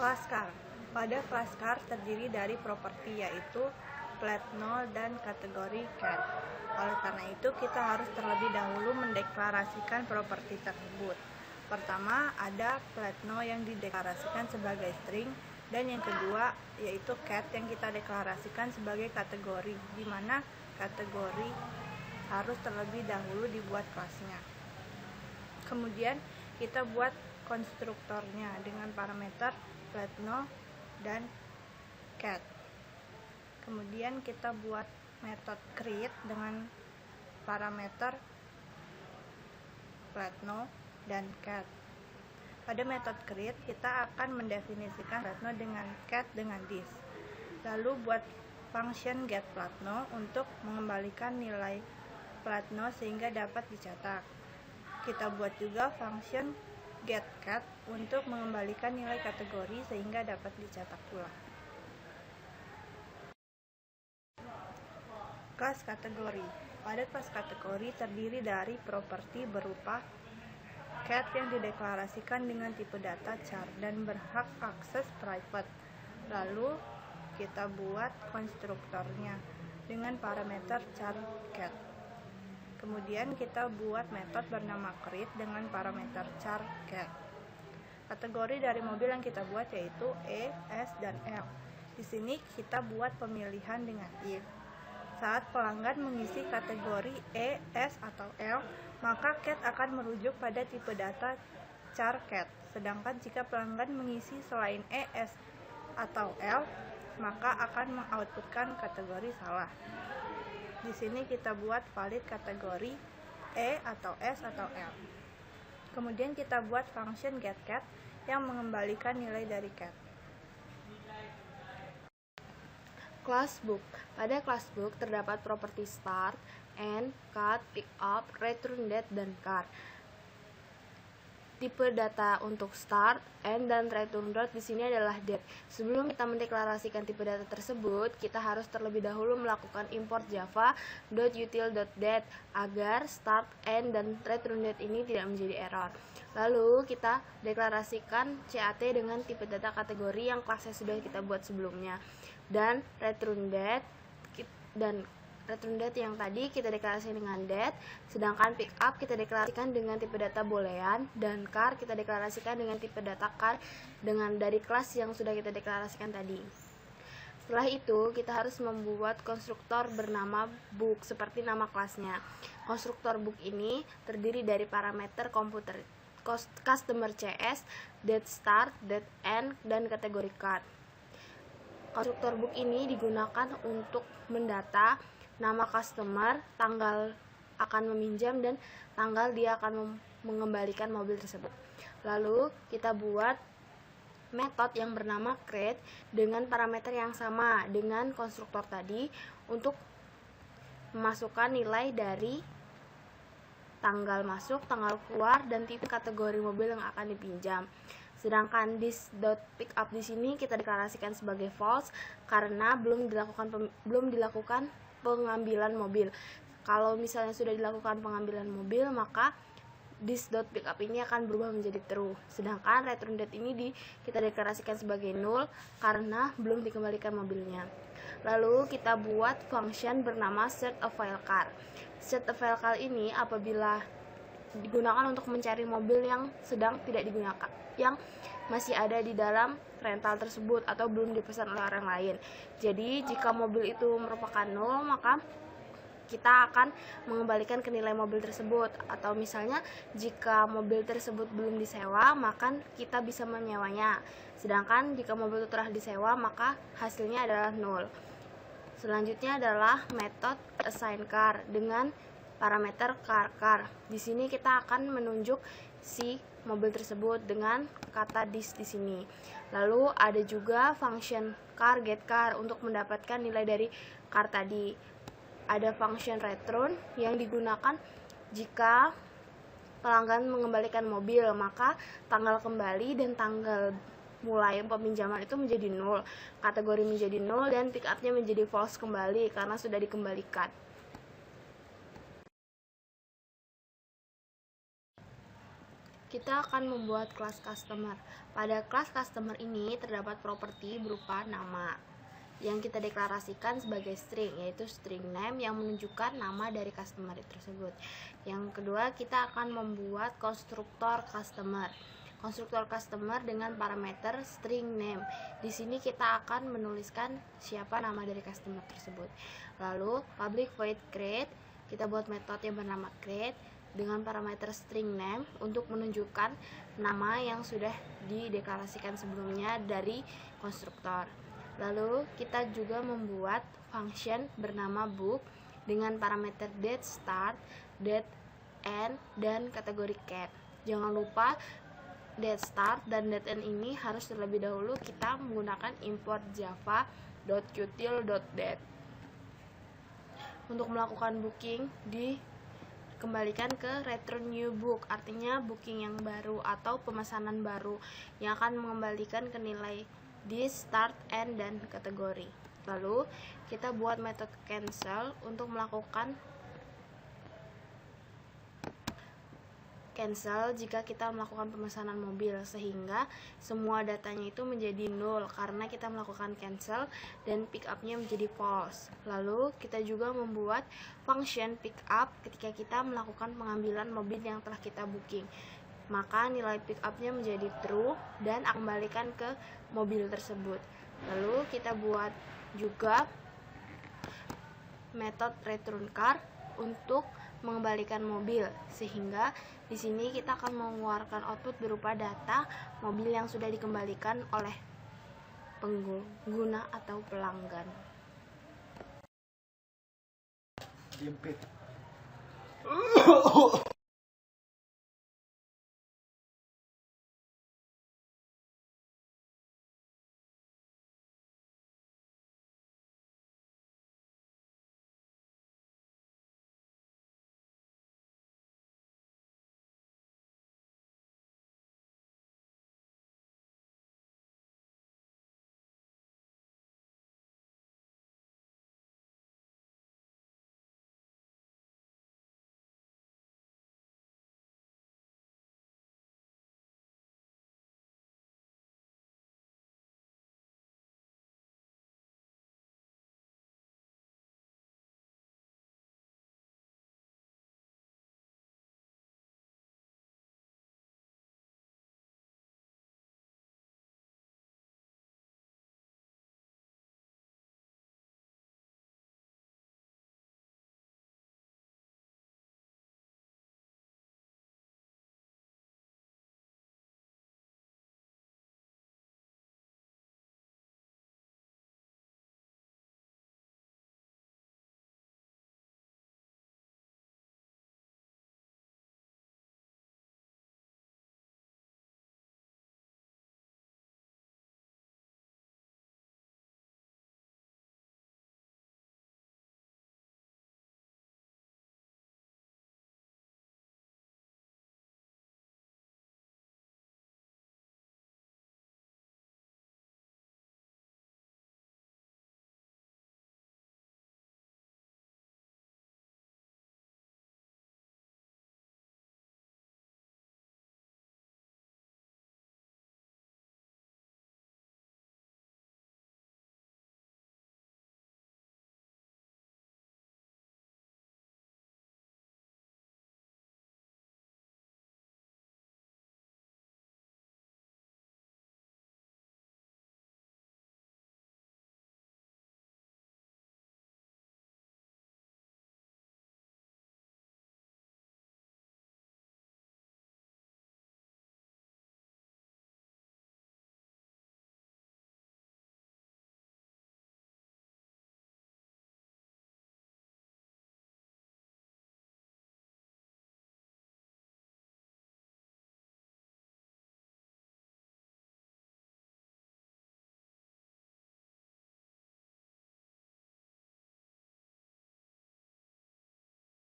Kelas car. Pada kelas car terdiri dari properti yaitu plat 0 dan kategori cat. Oleh karena itu kita harus terlebih dahulu mendeklarasikan properti tersebut. Pertama ada plat 0 yang dideklarasikan sebagai string, dan yang kedua yaitu cat yang kita deklarasikan sebagai kategori, di mana kategori harus terlebih dahulu dibuat kelasnya. Kemudian kita buat konstruktornya dengan parameter plat 0 dan cat. Kemudian kita buat metode create dengan parameter plat 0 dan cat. Pada metode create kita akan mendefinisikan plat 0 dengan cat dengan this. Lalu buat function get plat 0 untuk mengembalikan nilai plat 0 sehingga dapat dicetak. Kita buat juga function get cat untuk mengembalikan nilai kategori sehingga dapat dicetak pula. Kelas kategori. Pada kelas kategori terdiri dari properti berupa cat yang dideklarasikan dengan tipe data char dan berhak akses private. Lalu kita buat konstruktornya dengan parameter char cat. Kemudian kita buat metode bernama create dengan parameter char cat. Kategori dari mobil yang kita buat yaitu E, S, dan L. Di sini kita buat pemilihan dengan if. Saat pelanggan mengisi kategori E, S, atau L, maka cat akan merujuk pada tipe data char cat. Sedangkan jika pelanggan mengisi selain E, S, atau L, maka akan mengoutputkan kategori salah. Di sini kita buat valid kategori E atau S atau L. Kemudian kita buat function getCat yang mengembalikan nilai dari cat. Class book. Pada class book terdapat properti start, end, cut, pickup, return date, dan car. Tipe data untuk start, end, dan return date di sini adalah date. Sebelum kita mendeklarasikan tipe data tersebut, kita harus terlebih dahulu melakukan import java.util.date agar start, end, dan return date ini tidak menjadi error. Lalu kita deklarasikan cat dengan tipe data kategori yang kelasnya sudah kita buat sebelumnya. Dan return date yang tadi kita deklarasikan dengan date, sedangkan pickup kita deklarasikan dengan tipe data boolean, dan car kita deklarasikan dengan tipe data car dengan dari kelas yang sudah kita deklarasikan tadi. Setelah itu kita harus membuat konstruktor bernama book seperti nama kelasnya. Konstruktor book ini terdiri dari parameter customer CS, date start, date end, dan kategori card. Konstruktor book ini digunakan untuk mendata nama customer, tanggal akan meminjam, dan tanggal dia akan mengembalikan mobil tersebut. Lalu kita buat metode yang bernama create dengan parameter yang sama dengan konstruktor tadi untuk memasukkan nilai dari tanggal masuk, tanggal keluar, dan tipe kategori mobil yang akan dipinjam. Sedangkan this.pickup di sini kita deklarasikan sebagai false karena belum dilakukan pengambilan mobil. Kalau misalnya sudah dilakukan pengambilan mobil, maka this.pickup ini akan berubah menjadi true. Sedangkan return date ini kita deklarasikan sebagai null karena belum dikembalikan mobilnya. Lalu kita buat function bernama setAfileCar. setAfileCar ini apabila digunakan untuk mencari mobil yang sedang tidak digunakan, yang masih ada di dalam rental tersebut atau belum dipesan oleh orang lain. Jadi jika mobil itu merupakan nol, maka kita akan mengembalikan ke nilai mobil tersebut. Atau misalnya jika mobil tersebut belum disewa, maka kita bisa menyewanya. Sedangkan jika mobil itu telah disewa, maka hasilnya adalah nol. Selanjutnya adalah metode assignCar dengan parameter car. Di sini kita akan menunjuk si mobil tersebut dengan kata this di sini. Lalu ada juga function car getCar untuk mendapatkan nilai dari car tadi. Ada function return yang digunakan jika pelanggan mengembalikan mobil, maka tanggal kembali dan tanggal mulai peminjaman itu menjadi 0, kategori menjadi 0, dan pickupnya menjadi false kembali karena sudah dikembalikan. kita akan membuat kelas customer. Pada kelas customer ini terdapat properti berupa nama yang kita deklarasikan sebagai string, yaitu string name yang menunjukkan nama dari customer tersebut. Yang kedua, kita akan membuat konstruktor customer. Konstruktor customer dengan parameter string name. Di sini kita akan menuliskan siapa nama dari customer tersebut. Lalu public void create, kita buat metode yang bernama create dengan parameter string name untuk menunjukkan nama yang sudah dideklarasikan sebelumnya dari konstruktor. Lalu kita juga membuat function bernama book dengan parameter date start, date end, dan kategori cat. Jangan lupa date start dan date end ini harus terlebih dahulu kita menggunakan import java.util.date. Untuk melakukan booking dikembalikan ke return new book, artinya booking yang baru atau pemesanan baru yang akan mengembalikan ke nilai di start, end, dan kategori. Lalu kita buat metode cancel untuk melakukan cancel jika kita melakukan pemesanan mobil, sehingga semua datanya itu menjadi nol karena kita melakukan cancel dan pick up-nya menjadi false. Lalu kita juga membuat function pick up ketika kita melakukan pengambilan mobil yang telah kita booking, maka nilai pick up-nya menjadi true dan akan kembalikan ke mobil tersebut. Lalu kita buat juga metode return car untuk mengembalikan mobil, sehingga di sini kita akan mengeluarkan output berupa data mobil yang sudah dikembalikan oleh pengguna atau pelanggan.